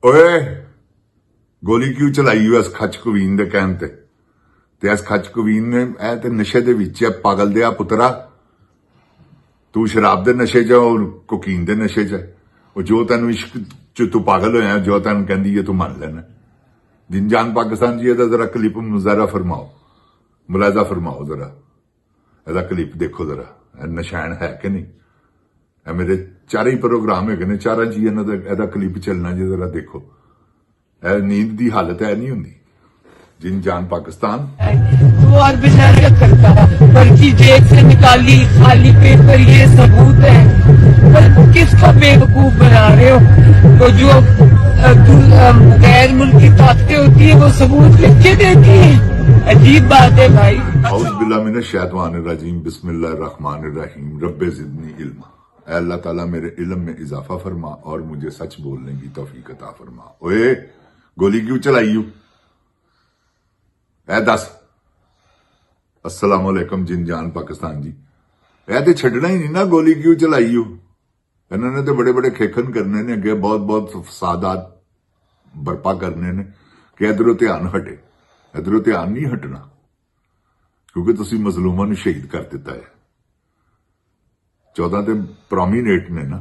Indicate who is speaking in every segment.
Speaker 1: ਓਏ ਗੋਲੀ ਕਿਉਂ ਚਲਾਈ ਇਸ ਖੱਚ ਕਵੀਨ ਦੇ ਕਹਿਣ ਤੇ ਇਸ ਖੱਚ ਕਵੀਨ ਨੇ ਇਹ ਤੇ ਨਸ਼ੇ ਦੇ ਵਿੱਚ ਹੈ ਪਾਗਲ ਦਿਆ ਪੁੱਤਰਾ। ਤੂੰ ਸ਼ਰਾਬ ਦੇ ਨਸ਼ੇ 'ਚ ਔਰ ਕੋਕੀਨ ਦੇ ਨਸ਼ੇ 'ਚ ਉਹ ਜੋ ਤੈਨੂੰ ਇਸ਼ਕ 'ਚ ਤੂੰ ਪਾਗਲ ਹੋਇਆ ਜੋ ਤੈਨੂੰ ਕਹਿੰਦੀ ਹੈ ਤੂੰ ਮੰਨ ਲੈਣਾ। ਜਿਨ ਜਾਨ ਪਾਕਿस्तान जी ਇਹਦਾ ਜ਼ਰਾ ਕਲਿੱਪ ਮੁਜ਼ਾਹਰਾ ਫਰਮਾਓ, ਮੁਲਾਜ਼ਾ ਫਰਮਾਓ ਜ਼ਰਾ ਇਹਦਾ ਕਲਿੱਪ ਦੇਖੋ ਜ਼ਰਾ ਇਹ ਨਿਸ਼ਾਨ ਹੈ ਕਿ ਨਹੀਂ। ਇਹ ਮੇਰੇ ਚਾਰੇ ਹੀ ਪ੍ਰੋਗਰਾਮ ਹੈਗੇ ਨੇ ਚਾਰਾਂ 'ਚ ਇਹਨਾਂ ਦਾ ਇਹਦਾ ਕਲਿੱਪ ਚੱਲਣਾ ਜੀ ਜ਼ਰਾ ਦੇਖੋ। ਇਹ नींद ਦੀ ਹਾਲਤ ਹੈ ਨਹੀਂ ਹੁੰਦੀ। जिन जान पाकिस्तान
Speaker 2: वो और बेचारा करता बल्कि जेब से निकाली खाली पेपर ये सबूत है। पर किसको बेवकूफ बना रहे हो? तो जो गैर मुल्की ताकतें होती है वो सबूत लिख के देती है। अजीब बात है भाई।
Speaker 1: औज़ बिल्लाहि मिनश शैतानिर रजीम बिस्मिल्लाहिर रहमानिर रहीम रब्बे ज़िदनी इल्मा। अल्लाह ताला मेरे इल्म में इजाफा फरमा और मुझे सच बोलने की तौफीक अता फरमा। ओए गोली क्यों चलाई यू ए दस। अस्सलाम वालेकुम जिन जान पाकिस्तान जी ए ते छड़ना ही नहीं ना गोली क्यों चलाई यू। इन्होंने तो बड़े बड़े खेखन करने ने अगे बहुत बहुत फसादात बरपा करने ने कि इधरों ध्यान हटे। इधरों ध्यान नहीं हटना क्योंकि तुसी मजलूमां नूं शहीद कर दिता है। 14 ते प्रोमिनेट ने ना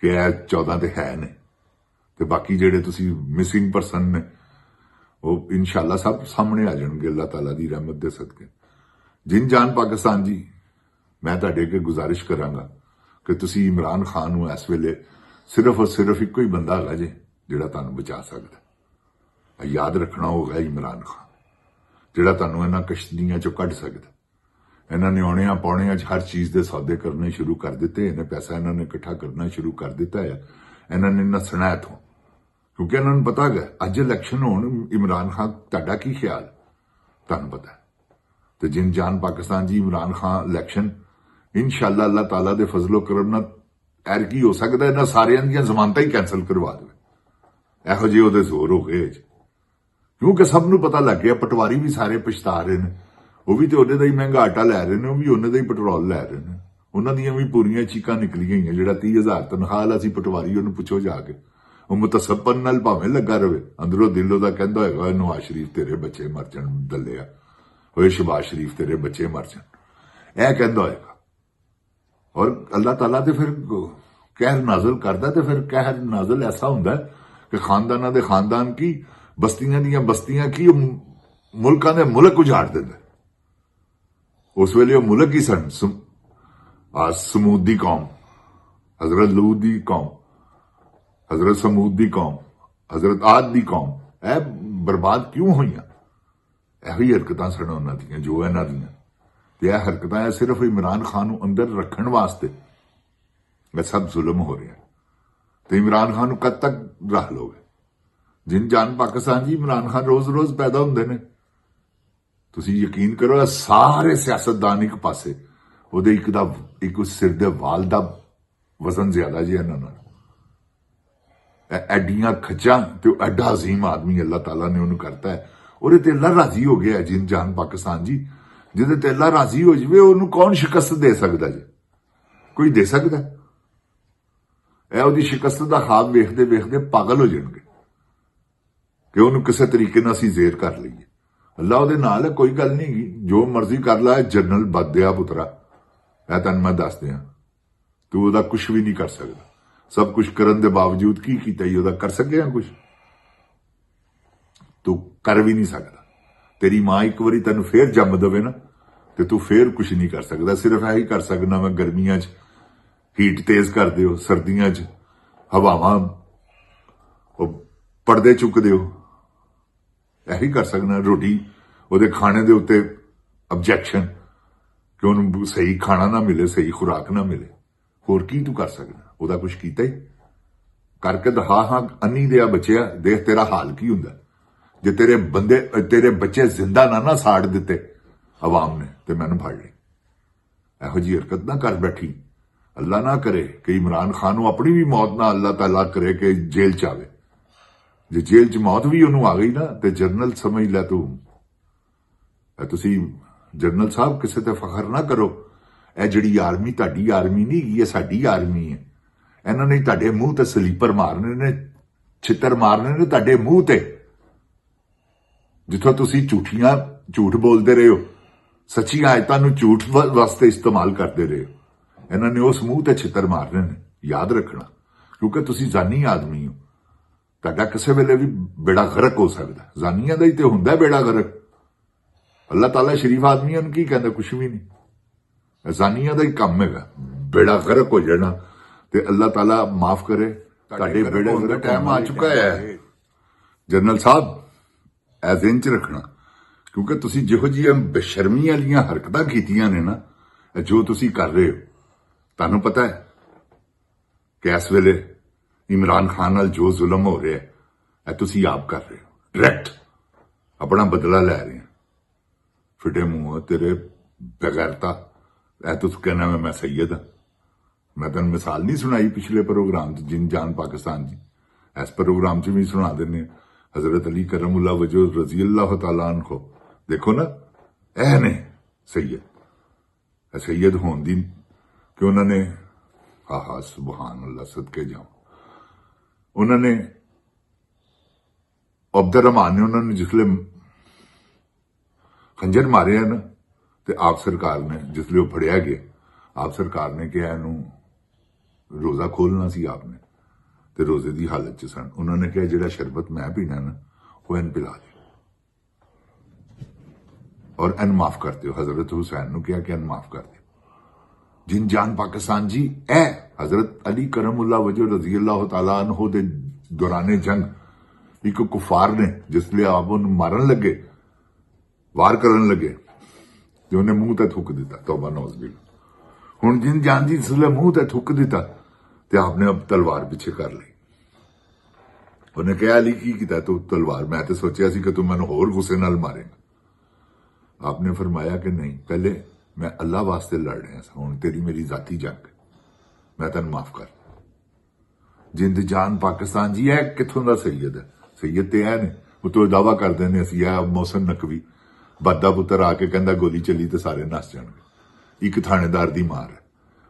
Speaker 1: कि 14 ते है ने ते बाकी जेड़े तुसी मिसिंग परसन ने वो इंशाअल्लाह सब सामने आ जाएंगे अल्लाह ताला दी रहमत दे सदके। जिन जान पाकिस्तान जी मैं तुहाडे अगे गुजारिश करांगा कि तुसी इमरान खान नूं इस वेले सिर्फ और सिर्फ इक्को ही बंदा हैगा जे जिहड़ा तुहानूं बचा सकदा। याद रखना होगा इमरान खान जिहड़ा तुहानूं इन्हां कश्तियां चों कढ सकदा। इन्हां ने औणियां पौणियां च हर चीज़ दे सौदे करने शुरू कर दिते। इन्हें पैसा इन्हां ने इकट्ठा करना शुरू कर दिता है। इन्हां ने नसना इथों क्योंकि इन्होंने पता है अज इलैक्शन हो इमरान खान तुहाडा की ख्याल तुहानूं पता है। तो जिन जान पाकिस्तान जी इमरान खान इलैक्शन इंशाअल्लाह अल्लाह ताला दे फजलो करम नाल एरकी हो सकता है इन्हां सारियां दीयां जमानतां ही कैंसल करवा देवे। इहो जिहे उहदे जोर हो गए क्योंकि सब नूं पता लग गया पटवारी भी सारे पछता रहे हैं। वो भी तो उहदे दा ही महंगा आटा लै रहे हैं, वो भी उहदे दा ही पेट्रोल लै रहे हैं। उन्हां दीयां भी पूरियां चीकां निकली गईयां। जिहड़ा 30,000 तनख्वाह वाला सी पटवारी उहनूं पुछो जाके वो मुतसब्बन नाल भावें लगा रहे अंदरों दिलों दा कहंदा होएगा नवाज शरीफ तेरे बच्चे मर जाण दल्लिया होए शहबाज शरीफ तेरे बच्चे मर जाण ऐ कहंदा होएगा। और अल्लाह ताला ते फिर कहर नाजल करदा ते फिर कहर नाजल ऐसा हुंदा कि खानदानां दे खानदान की बस्तियां दियां बस्तियां की मुल्कां दे मुल्क उजाड़ दिंदा। उस वेले वो मुल्क ही सन समूद दी कौम, हजरत लूत दी कौम, हजरत समूद दी कौम, हजरत आद दी कौम ए बर्बाद क्यों हुई। यही हरकतां सन उन्हां दियां जो इन्हां दियां ते यह हरकतां सिर्फ इमरान खान नूं अंदर रखण वास्ते ये सब जुल्म हो रहा है। तो इमरान खान नूं कद तक रख लोगे। जिन जान पाकिस्तान जी इमरान खान रोज रोज पैदा हुंदे ने। तुसीं यकीन करो सारे सियासतदान एक पासे उहदे एक सिर दे वाल दा वजन ज्यादा जी इन्हां नाल एडियां खचा तो एडा अजीम आदमी अल्लाह ताला ने उन्हें करता है और ते अल्लाह राजी हो गया। जिन जान पाकिस्तान जी जिदे ते अल्लाह राजी हो जाए उन्होंने कौन शिकस्त दे सकता जी? कोई दे सकता? ए उहदी शिकस्त दा ख्वाब वेखदे वेखदे पागल हो जाएंगे कि उन्होंने किसी तरीके नाल असीं जेर कर लईए। अल्लाह उहदे नाल है, कोई गल नहीं, जो मर्जी कर ला। जनरल बददिया पुत्रा ऐ तैनूं मैं दस दियां तू उहदा कुछ भी नहीं कर सकदा। सब कुछ करने के बावजूद की कीता ही उहदा कर सके कुछ तू कर भी नहीं सकता। तेरी मां एक बारी तेन फिर जम दवे ना तो तू फिर कुछ नहीं कर सकता। सिर्फ यही कर सकना मैं गर्मियां च हीट तेज कर दिओ, सर्दियां च हवावां पर्दे चुक दिओ, यही कर सकना। रोटी उहदे खाने दे उत्ते ऑब्जेक्शन कि उन्होंने सही खाना ना मिले, सही खुराक ना मिले। होर की तू कर सकना? ਉਹਦਾ कुछ कीता ही करके दिखा। हाँ अन्नी दिया बच्चिया देख तेरा हाल की हुंदा जे तेरे बच्चे जिंदा ना साड़ दिते अवाम ने ते मैनूं फड़ ली। इहो जी हरकत ना कर बैठी। अल्लाह ना करे कि इमरान खान नूं अपनी भी मौत ना अल्लाह ताला करे कि जेल च आवे। जे जेल च मौत भी उन्होंने आ गई ना तो जनरल समझ लै तू। तुसीं जनरल साहब किसी ते फखर ना करो। यह जिहड़ी आर्मी तुहाडी आर्मी नहीं, ये साडी आर्मी है। इन्होंने तुहाडे मूंह ते स्लीपर मारने ने ਛਿੱਤਰ ਮਾਰਨੇ ਨੇ ਤੁਹਾਡੇ ਮੂੰਹ ਤੇ, ਜਿੱਥੋਂ ਤੁਸੀਂ ਝੂਠ ਬੋਲਦੇ ਰਹੇ ਹੋ, ਸੱਚੀਆਂ ਆਇਤਾਂ ਨੂੰ ਝੂਠ ਵਾਸਤੇ ਇਸਤੇਮਾਲ ਕਰਦੇ ਰਹੇ ਹੋ। ਇਹਨਾਂ ਨੇ ਉਸ ਮੂੰਹ ਤੇ ਛਿੱਤਰ ਮਾਰਨੇ ਨੇ, ਯਾਦ ਰੱਖਣਾ, ਕਿਉਂਕਿ ਤੁਸੀਂ ਜ਼ਾਨੀ ਆਦਮੀ ਹੋ। ਤੁਹਾਡਾ ਕਿਸੇ ਵੇਲੇ ਵੀ ਬੇੜਾ ਗਰਕ ਹੋ ਸਕਦਾ। ਜ਼ਾਨੀਆਂ ਦਾ ਹੀ ਤੇ ਹੁੰਦਾ ਬੇੜਾ ਗਰਕ। ਅੱਲਾਹ ਤਾਲਾ ਸ਼ਰੀਫ ਆਦਮੀਆਂ ਨੂੰ ਕੀ ਕਹਿੰਦਾ? ਕੁਛ ਵੀ ਨਹੀਂ। ਜ਼ਾਨੀਆਂ ਦਾ ਹੀ ਕੰਮ ਹੈਗਾ ਬੇੜਾ ਗਰਕ ਹੋ ਜਾਣਾ। ਤੇ ਅੱਲਾਹ ਤਾਲਾ ਮਾਫ ਕਰੇ, ਤੁਹਾਡੇ ਬੇੜੇ ਦਾ ਟਾਈਮ ਆ ਚੁੱਕਾ ਹੈ। ਜਨਰਲ ਸਾਹਿਬ, ਐਜ਼ ਇੰਚ ਰੱਖਣਾ, ਕਿਉਂਕਿ ਤੁਸੀਂ ਜਿਹੋ ਜਿਹੀਆਂ ਬੇਸ਼ਰਮੀ ਵਾਲੀਆਂ ਹਰਕਤਾਂ ਕੀਤੀਆਂ ਨੇ ਨਾ, ਜੋ ਤੁਸੀਂ ਕਰ ਰਹੇ ਹੋ, ਤੁਹਾਨੂੰ ਪਤਾ ਹੈ ਕਿ ਇਸ ਵੇਲੇ ਇਮਰਾਨ ਖਾਨ ਨਾਲ ਜੋ ਜ਼ੁਲਮ ਹੋ ਰਿਹਾ ਹੈ, ਇਹ ਤੁਸੀਂ ਆਪ ਕਰ ਰਹੇ ਹੋ। ਡਾਇਰੈਕਟ ਆਪਣਾ ਬਦਲਾ ਲੈ ਰਹੇ ਹੋ। ਫਿੱਟੇ ਮੂੰਹ ਤੇਰੇ ਬਗੈਰਤਾ, ਇਹ ਤੂੰ ਕਹਿਣਾ ਮੈਂ ਸੈਯਦ ਹਾਂ। ਮੈਂ ਤੈਨੂੰ ਮਿਸਾਲ ਨਹੀਂ ਸੁਣਾਈ ਪਿਛਲੇ ਪ੍ਰੋਗਰਾਮ 'ਚ, ਜਿੰਨ ਜਾਨ ਪਾਕਿਸਤਾਨ ਜੀ, ਇਸ ਪ੍ਰੋਗਰਾਮ 'ਚ ਵੀ ਸੁਣਾ ਦਿੰਦੇ। ਹਜ਼ਰਤ ਅਲੀ ਕਰਮੁੱਲਾ ਵਜੋ ਰਜ਼ੀ ਅੱਲਾਹ ਤਾਲਾ ਅਨਹੂ, ਦੇਖੋ ਨਾ, ਇਹ ਨੇ ਸੈਯਦ। ਸੈਯਦ ਹੋਣ ਦੀ ਕਿ ਉਹਨਾਂ ਨੇ, ਆਹਾ ਸੁਭਾਨ ਅੱਲਾਹ, ਸਦਕੇ ਜਾਓ, ਉਹਨਾਂ ਨੇ ਅਬਦਰ ਰਹਿਮਾਨ ਨੇ ਉਹਨਾਂ ਨੂੰ ਜਿਸਲੇ ਖੰਜਰ ਮਾਰਿਆ ਨਾ, ਤੇ ਆਪ ਸਰਕਾਰ ਨੇ ਜਿਸਲੇ ਉਹ ਫੜਿਆ ਗਿਆ, ਆਪ ਸਰਕਾਰ ਨੇ ਕਿਹਾ ਇਹਨੂੰ ਰੋਜ਼ਾ ਖੋਲਣਾ ਸੀ ਆਪ ਨੇ, ਤੇ ਰੋਜ਼ੇ ਦੀ ਹਾਲਤ 'ਚ ਸਨ। ਉਹਨਾਂ ਨੇ ਕਿਹਾ ਜਿਹੜਾ ਸ਼ਰਬਤ ਮੈਂ ਪੀਣਾ ਨਾ, ਉਹ ਇਹਨੂੰ ਪਿਲਾ ਦੇ ਔਰ ਇਹਨੂੰ ਮਾਫ ਕਰ ਦਿਓ। ਹਜ਼ਰਤ ਹੁਸੈਨ ਨੂੰ ਕਿਹਾ ਕਿ ਇਹਨੂੰ ਮਾਫ ਕਰ ਦਿਓ। ਜਿਨ ਜਾਨ ਪਾਕਿਸਤਾਨ ਜੀ, ਇਹ ਹਜ਼ਰਤ ਅਲੀ ਕਰਮੁੱਲਾ ਵਜੋ ਰਜ਼ੀ ਅੱਲਾਹ ਤਾਲਾ ਅਨਹੂ ਦੇ ਦੌਰਾਨੇ ਜੰਗ ਇੱਕ ਕੁਫਾਰ ਨੇ ਜਿਸਲੇ ਆਪ ਉਹਨੂੰ ਮਾਰਨ ਲੱਗੇ, ਵਾਰ ਕਰਨ ਲੱਗੇ, ਤੇ ਉਹਨੇ ਮੂੰਹ ਤੇ ਥੁੱਕ ਦਿੱਤਾ। ਤੌਬਾ ਨੌਜ਼ ਬਿਲ। ਹੁਣ ਜਿਨ ਜਾਨ ਜੀ ਜਿਸਲੇ ਮੂੰਹ ਤੇ ਥੁੱਕ ਦਿੱਤਾ, ਤੇ ਆਪਨੇ ਅਬ ਤਲਵਾਰ ਪਿੱਛੇ ਕਰ ਲਈ। ਉਹਨੇ ਕਿਹਾ ਅਲੀ ਕੀ ਕੀਤਾ ਤੂੰ? ਤਲਵਾਰ, ਮੈਂ ਤੇ ਸੋਚਿਆ ਸੀ ਕਿ ਤੂੰ ਮੈਨੂੰ ਹੋਰ ਗੁੱਸੇ ਨਾਲ ਮਾਰੇਗਾ। आपने फरमाया कि नहीं, पहले मैं अल्लाह वास्ते लड़ रहा था, हुण तेरी मेरी जाती जंग, मैं तेन माफ कर। जिंद जान पाकिस्तान जी, है कित्थों दा सैयद है? सैयद ते है ने, उतो दावा करदे ने असीं है मोहसिन नकवी, बद्दा पुत्तर आके कहंदा गोली चली ते सारे नस जाणगे। एक थानेदार दी मार है,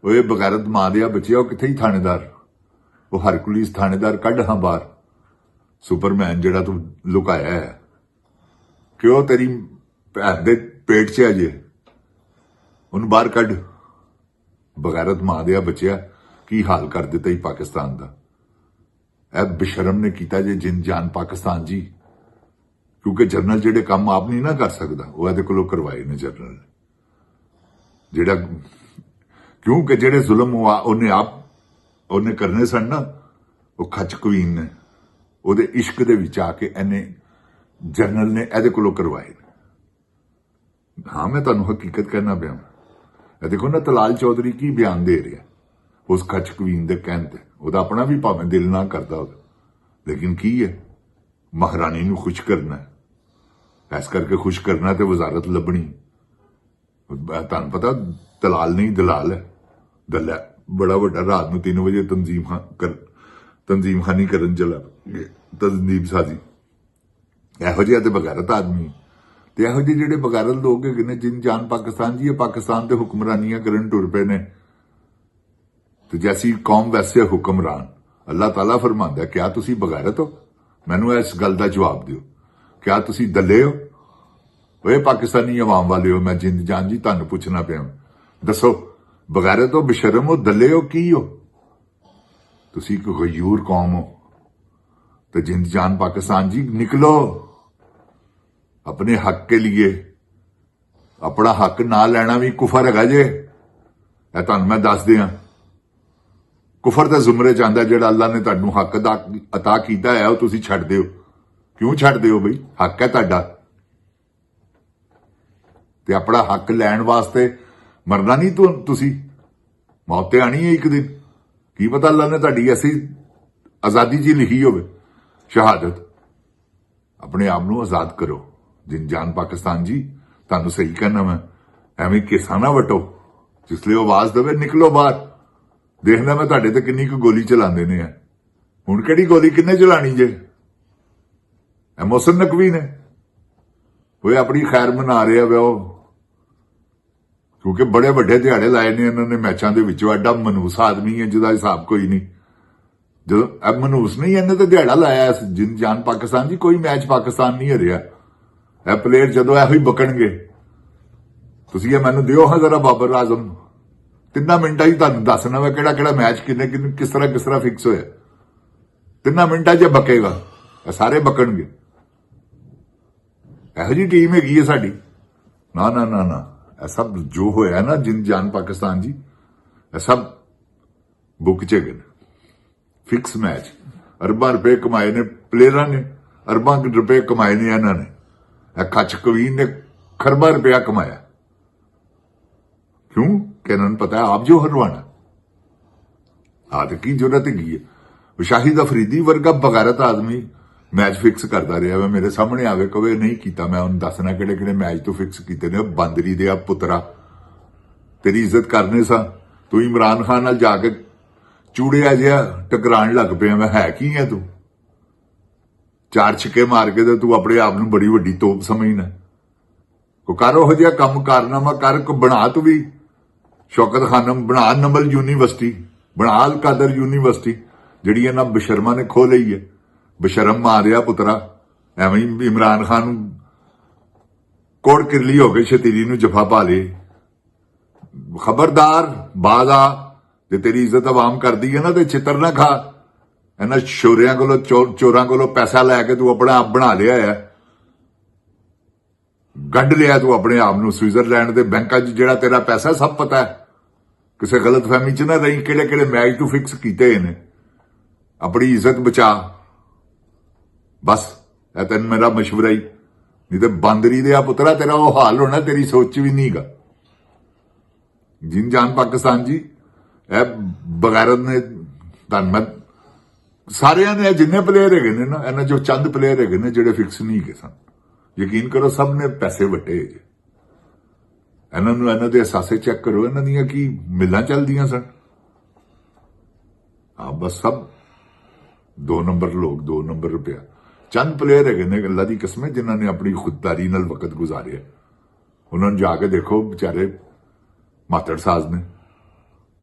Speaker 1: ओए बगैरत मां दिया बच्चिया, ਉਹ कित्थे ही थानेदार, ਉਹ हरकुलिस थानेदार कढ हां बाहर, सुपरमैन जिहड़ा तूं लुकाया है, क्यों तेरी ਭੈਣ ਦੇ ਪੇਟ 'ਚ ਅਜੇ, ਉਹਨੂੰ ਬਾਹਰ ਕੱਢ। ਬਗੈਰਤ ਮਾਂ ਦਿਆ ਬੱਚਿਆ, ਕੀ ਹਾਲ ਕਰ ਦਿੱਤਾ ਹੀ ਪਾਕਿਸਤਾਨ ਦਾ। ਇਹ ਬੇਸ਼ਰਮ ਨੇ ਕੀਤਾ ਜੇ ਜਿੰਨ ਜਾਨ ਪਾਕਿਸਤਾਨ ਜੀ, ਕਿਉਂਕਿ ਜਰਨਲ ਜਿਹੜੇ ਕੰਮ ਆਪ ਨਹੀਂ ਨਾ ਕਰ ਸਕਦਾ, ਉਹ ਇਹਦੇ ਕੋਲੋਂ ਕਰਵਾਏ ਨੇ ਜਰਨਲ ਨੇ। ਜਿਹੜਾ ਕਿਉਂਕਿ ਜਿਹੜੇ ਜ਼ੁਲਮ ਉਹਨੇ ਕਰਨੇ ਸਨ ਨਾ, ਉਹ ਖਚ ਕਵੀਨ ਨੇ ਉਹਦੇ ਇਸ਼ਕ ਦੇ ਵਿੱਚ ਆ ਕੇ ਇਹਨੇ ਜਰਨਲ ਨੇ ਇਹਦੇ ਕੋਲੋਂ ਕਰਵਾਏ। हाँ, मैं तुहानू हकीकत कहना पिया। देखो ना तलाल चौधरी की बयान दे रहा उस खच कवीन के कहण ते, ओहदा अपना भी भावें दिल ना करदा होवे, लेकिन की है, महारानी नू खुश करना है, इस करके खुश करना ते वजारत लभनी। तुहानू पता तलाल नहीं दलाल है, दल्ला बड़ा वड्डा रात नू 3 वजे तंजीम खानी करन चला, तंजीम साजी। इहो जिहा ते बगैरत आदमी। ਤੇ ਇਹੋ ਜਿਹੇ ਜਿਹੜੇ ਬਗੈਰਤ ਲੋਕ ਹੈਗੇ ਨੇ ਜਿਨ ਜਾਨ ਪਾਕਿਸਤਾਨ ਜੀ, ਇਹ ਪਾਕਿਸਤਾਨ ਤੇ ਹੁਕਮਰਾਨੀਆਂ ਕਰਨ ਟੁਰ ਪਏ ਨੇ, ਤੇ ਜੈਸੀ ਕੌਮ ਵੈਸੇ ਹੁਕਮਰਾਨ। ਅੱਲਾਹ ਤਾਲਾ ਫਰਮਾਂਦਾ, ਕਿਆ ਤੁਸੀਂ ਬਗੈਰਤ ਹੋ? ਮੈਨੂੰ ਇਸ ਗੱਲ ਦਾ ਜਵਾਬ ਦਿਓ, ਕਿਆ ਤੁਸੀਂ ਦੱਲੇ ਹੋ? ਓਏ ਪਾਕਿਸਤਾਨੀ ਆਵਾਮ ਵਾਲੇ ਹੋ, ਮੈਂ ਜਿੰਦ ਜਾਨ ਜੀ ਤੁਹਾਨੂੰ ਪੁੱਛਣਾ ਪਿਆ, ਦੱਸੋ ਬਗੈਰਤ ਹੋ, ਬੇਸ਼ਰਮ ਹੋ, ਦੱਲੇ ਹੋ, ਕੀ ਹੋ? ਤੁਸੀਂ ਇੱਕ ਗਯੂਰ ਕੌਮ ਹੋ। ਤੇ ਜਿੰਦ ਜਾਨ ਪਾਕਿस्तान जी, निकलो अपने हक के लिए। अपना हक ना लेना भी कुफर है जे, तुहानू मैं दस दियां। कुफर दे जुमरे च आंदा जिहड़ा अल्लाह ने तुहानू हक अता कीता है, वो तुसीं छड्डदे हो। क्यों छड्डदे हो बई? हक है तुहाडा, ते अपना हक लैण वास्ते मरना नहीं तुसीं, मौत ते आनी है एक दिन। की पता अल्लाह ने तुहाडी ऐसी आजादी जी लिखी होवे शहादत। अपने आप नू आजाद करो। जिन जान पाकिस्तान जी, तुहानू सही कहना मैं, एवें केसा ना वटो। जिसले आवाज देवे निकलो बाहर, देखना मैं तुहाडे ते किन्नी कुछ गोली चलांदे ने। हुण किहड़ी गोली किन्ने चलानी जे? मोहसिन नकवी ने, वो अपनी खैर मना रहा वे, क्योंकि बड़े वड्डे दिहाड़े लाए ने इन्होंने मैचों के विचों। एडा मनूस आदमी है जिहदा हिसाब कोई नहीं। ਜਦੋਂ ਇਹ ਮਨੂਸ ਨਹੀਂ, ਇਹਨੇ ਤਾਂ ਦਿਹਾੜਾ ਲਾਇਆ ਜਿੰਦ ਜਾਨ ਪਾਕਿਸਤਾਨ ਜੀ, ਕੋਈ ਮੈਚ ਪਾਕਿਸਤਾਨ ਨਹੀਂ ਹਰਿਆ। ਇਹ ਪਲੇਅਰ ਜਦੋਂ ਇਹੋ ਹੀ ਬਕਣਗੇ, ਤੁਸੀਂ ਇਹ ਮੈਨੂੰ ਦਿਓ ਹਾਂ ਜ਼ਰਾ ਬਾਬਰ ਆਜ਼ਮ, 3 ਮਿੰਟਾਂ ਹੀ ਤੁਹਾਨੂੰ ਦੱਸਣਾ ਵਾ ਕਿਹੜਾ ਮੈਚ ਕਿੰਨੇ ਕਿਸ ਤਰ੍ਹਾਂ ਫਿਕਸ ਹੋਇਆ। 3 ਮਿੰਟਾਂ 'ਚ ਬਕੇਗਾ, ਇਹ ਸਾਰੇ ਬਕਣਗੇ। ਇਹੋ ਜਿਹੀ ਟੀਮ ਹੈਗੀ ਹੈ ਸਾਡੀ। ਨਾ ਨਾ ਨਾ ਨਾ, ਇਹ ਸਭ ਜੋ ਹੋਇਆ ਨਾ ਜਿੰਦ ਜਾਨ ਪਾਕਿਸਤਾਨ ਜੀ, ਇਹ ਸਭ ਬੁੱਕ 'ਚ ਹੈਗੇ ਨੇ। ਫਿਕਸ ਮੈਚ, ਅਰਬਾਂ ਰੁਪਏ ਕਮਾਏ ਨੇ ਪਲੇਅਰਾਂ ਨੇ, ਅਰਬਾਂ ਰੁਪਏ ਕਮਾਏ ਨੇ ਇਹਨਾਂ ਨੇ। ਇਹ ਕੱਚ ਕਵੀਨ ਨੇ ਖਰਬਾਂ ਰੁਪਇਆ ਕਮਾਇਆ। ਕਿਉਂ? ਕਿ ਇਹਨਾਂ ਨੂੰ ਪਤਾ ਹੈ ਆਪ ਜੋ ਹਰਵਾਣਾ। ਆਦ ਕੀ ਜ਼ਰੂਰਤ ਹੈਗੀ ਹੈ। ਸ਼ਾਹਿਦ ਅਫਰੀਦੀ ਵਰਗਾ ਬਗੈਰਤ ਆਦਮੀ ਮੈਚ ਫਿਕਸ ਕਰਦਾ ਰਿਹਾ ਵਾ, ਮੇਰੇ ਸਾਹਮਣੇ ਆਵੇ ਕਵੇ ਨਹੀਂ ਕੀਤਾ, ਮੈਂ ਉਹਨੂੰ ਦੱਸਣਾ ਕਿਹੜੇ ਮੈਚ ਤੋਂ ਫਿਕਸ ਕੀਤੇ ਨੇ। ਬਾਂਦਰੀ ਦੇ ਆ ਪੁੱਤਰਾ, ਤੇਰੀ ਇੱਜ਼ਤ ਕਰਨੇ ਸਾਂ, ਤੂੰ ਇਮਰਾਨ ਖਾਨ ਨਾਲ ਜਾ ਕੇ ਚੂੜਿਆ ਜਿਹਾ ਟਕਰਾਉਣ ਲੱਗ ਪਿਆ। ਮੈਂ ਹੈ ਕੀ ਹੈ ਤੂੰ? 4 ਛਿੱਕੇ ਮਾਰ ਕੇ ਤੇ ਤੂੰ ਆਪਣੇ ਆਪ ਨੂੰ ਬੜੀ ਵੱਡੀ ਤੋਪ ਸਮਝਣਾ। ਕੋ ਕਰ ਉਹ ਜਿਹਾ ਕੰਮ, ਕਾਰਨਾਮਾ ਕਰ, ਕੋ ਬਣਾ। ਤੂੰ ਵੀ ਸ਼ੌਕਤ ਖਾਨਮ ਬਣਾ, ਨਮਲ ਯੂਨੀਵਰਸਿਟੀ ਬਣਾ, ਅਲ ਕਾਦਰ ਯੂਨੀਵਰਸਿਟੀ ਜਿਹੜੀ ਇਹਨਾਂ ਬਸ਼ਰਮਾ ਨੇ ਖੋਹ ਲਈ ਹੈ। ਬਸ਼ਰਮ ਮਾਰਿਆ ਪੁੱਤਰਾ, ਐਵੇਂ ਹੀ ਇਮਰਾਨ ਖਾਨ ਨੂੰ ਕੋੜ ਕਿਰਲੀ ਹੋ ਕੇ ਸ਼ਤੀਰੀ ਨੂੰ ਜਫਾ ਪਾ ਲੇ। ਖਬਰਦਾਰ ਬਾਜ਼ਾ, ਜੇ ਤੇਰੀ ਇੱਜ਼ਤ ਆਵਾਮ ਕਰਦੀ ਹੈ ਨਾ ਤੇ ਚਿੱਤਰ ਨਾ ਖਾ। ਇਹਨਾਂ ਸ਼ੋਰਿਆਂ ਕੋਲੋਂ ਚੋਰਾਂ ਕੋਲੋਂ ਪੈਸਾ ਲੈ ਕੇ ਤੂੰ ਆਪਣਾ ਆਪ ਬਣਾ ਲਿਆ ਹੈ, ਗੱਡ ਲਿਆ ਤੂੰ ਆਪਣੇ ਆਪ ਨੂੰ। ਸਵਿਟਜ਼ਰਲੈਂਡ ਦੇ ਬੈਂਕਾਂ 'ਚ ਜਿਹੜਾ ਤੇਰਾ ਪੈਸਾ ਸਭ ਪਤਾ ਹੈ। ਕਿਸੇ ਗਲਤਫਹਿਮੀ 'ਚ ਨਾ ਰਹੀ, ਕਿਹੜੇ ਮੈਚ ਤੂੰ ਫਿਕਸ ਕੀਤੇ ਨੇ। ਆਪਣੀ ਇੱਜ਼ਤ ਬਚਾ ਬਸ, ਇਹ ਤੈਨੂੰ ਮੇਰਾ ਮਸ਼ਵਰਾ ਹੀ। ਨਹੀਂ ਤੇ ਬਾਂਦਰੀ ਦੇ ਆ ਪੁੱਤਰਾ, ਤੇਰਾ ਉਹ ਹਾਲ ਹੋਣਾ ਤੇਰੀ ਸੋਚ 'ਚ ਵੀ ਨਹੀਂਗਾ। ਜਿੰਦ ਜਾਨ ਪਾਕਿਸਤਾਨ ਜੀ, ਇਹ ਬਗੈਰਤ ਨੇ ਧੰਨਵਾਦ ਸਾਰਿਆਂ ਨੇ, ਜਿੰਨੇ ਪਲੇਅਰ ਹੈਗੇ ਨੇ ਨਾ, ਇਹਨਾਂ 'ਚੋਂ ਚੰਦ ਪਲੇਅਰ ਹੈਗੇ ਨੇ ਜਿਹੜੇ ਫਿਕਸ ਨਹੀਂ ਹੈਗੇ ਸਨ। ਯਕੀਨ ਕਰੋ ਸਭ ਨੇ ਪੈਸੇ ਵੱਟੇ ਜੇ। ਇਹਨਾਂ ਨੂੰ ਇਹਨਾਂ ਦੇ ਅਹਿਸਾਸੇ ਚੈੱਕ ਕਰੋ, ਇਹਨਾਂ ਦੀਆਂ ਕੀ ਮਿਲਾਂ ਚੱਲਦੀਆਂ ਸਨ। ਬਸ ਸਭ 2 ਨੰਬਰ ਲੋਕ, 2 ਨੰਬਰ ਰੁਪਇਆ। ਚੰਦ ਪਲੇਅਰ ਹੈਗੇ ਨੇ ਅੱਲਾ ਦੀ ਕਸਮ, ਜਿਨ੍ਹਾਂ ਨੇ ਆਪਣੀ ਖੁਦਦਾਰੀ ਨਾਲ ਵਕਤ ਗੁਜ਼ਾਰਿਆ। ਉਹਨਾਂ ਨੂੰ ਜਾ ਕੇ ਦੇਖੋ, ਵਿਚਾਰੇ ਮਾਤੜ ਸਾਜ਼ ਨੇ।